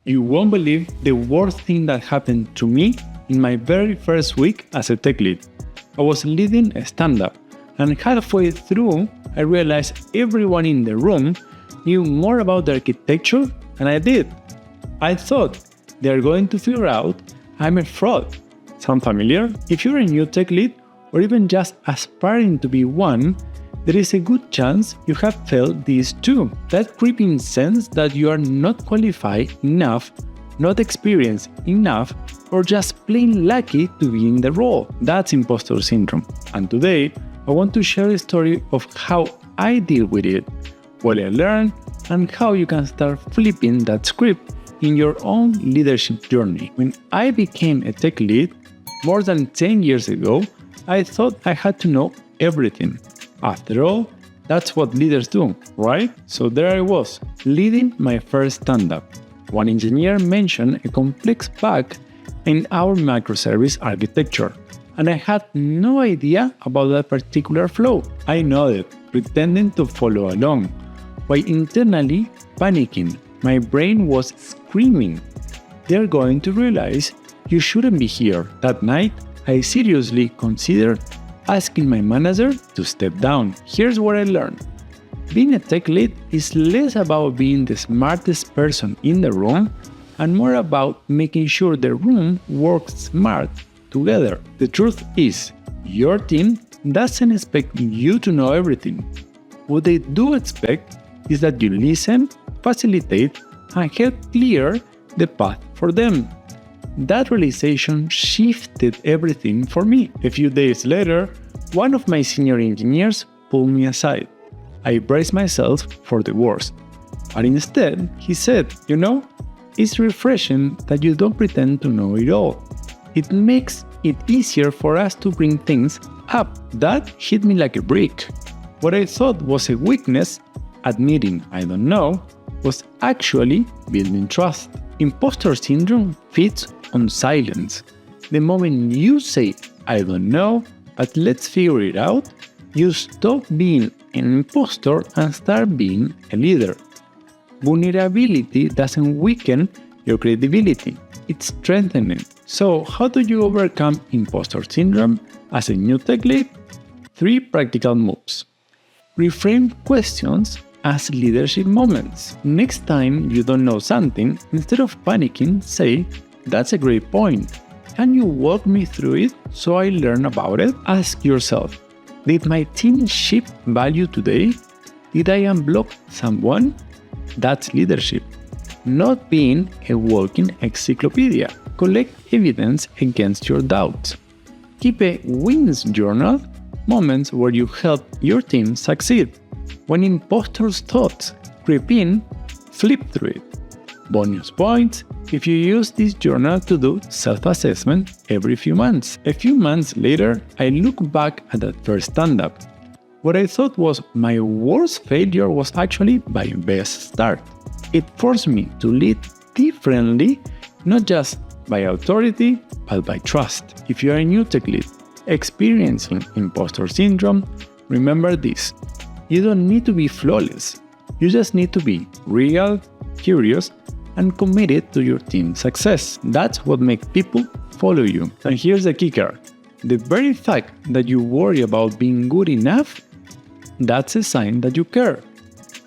You won't believe the worst thing that happened to me in my very first week as a tech lead. I was leading a stand-up, and halfway through, I realized everyone in the room knew more about the architecture than I did. I thought they're going to figure out I'm a fraud. Sound familiar? If you're a new tech lead, or even just aspiring to be one, there is a good chance you have felt this too. That creeping sense that you are not qualified enough, not experienced enough, or just plain lucky to be in the role. That's imposter syndrome. And today, I want to share a story of how I deal with it, what I learned, and how you can start flipping that script in your own leadership journey. When I became a tech lead more than 10 years ago, I thought I had to know everything. After all, that's what leaders do, right? So there I was, leading my first stand-up. One engineer mentioned a complex bug in our microservice architecture, and I had no idea about that particular flow. I nodded, pretending to follow along, while internally panicking. My brain was screaming, "They're going to realize you shouldn't be here." That night, I seriously considered asking my manager to step down. Here's what I learned. Being a tech lead is less about being the smartest person in the room and more about making sure the room works smart together. The truth is, your team doesn't expect you to know everything. What they do expect is that you listen, facilitate, and help clear the path for them. That realization shifted everything for me. A few days later, one of my senior engineers pulled me aside. I braced myself for the worst. But instead, he said, it's refreshing that you don't pretend to know it all. It makes it easier for us to bring things up." That hit me like a brick. What I thought was a weakness, admitting I don't know, was actually building trust. Imposter syndrome feeds on silence. The moment you say, "I don't know, but let's figure it out," you stop being an imposter and start being a leader. Vulnerability doesn't weaken your credibility, it strengthens it. So, how do you overcome imposter syndrome as a new tech lead? 3 practical moves. Reframe questions as leadership moments. Next time you don't know something, instead of panicking, say, "That's a great point. Can you walk me through it so I learn about it?" Ask yourself, did my team shift value today? Did I unblock someone? That's leadership, not being a walking encyclopedia. Collect evidence against your doubts. Keep a wins journal, moments where you help your team succeed. When imposter's thoughts creep in, flip through it. Bonus points if you use this journal to do self-assessment every few months. A few months later, I look back at that first stand-up. What I thought was my worst failure was actually my best start. It forced me to lead differently, not just by authority, but by trust. If you are a new tech lead experiencing imposter syndrome, remember this. You don't need to be flawless. You just need to be real, curious, and committed to your team's success. That's what makes people follow you. And here's the kicker. The very fact that you worry about being good enough, that's a sign that you care.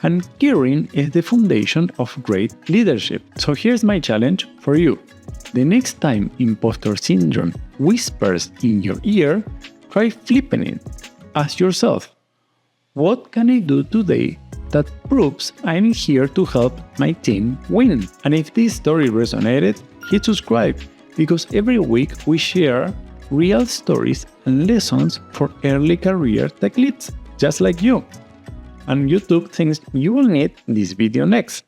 And caring is the foundation of great leadership. So here's my challenge for you. The next time imposter syndrome whispers in your ear, try flipping it. Ask yourself, what can I do today that proves I'm here to help my team win? And if this story resonated, hit subscribe, because every week we share real stories and lessons for early career tech leads, just like you. And YouTube thinks you will need this video next.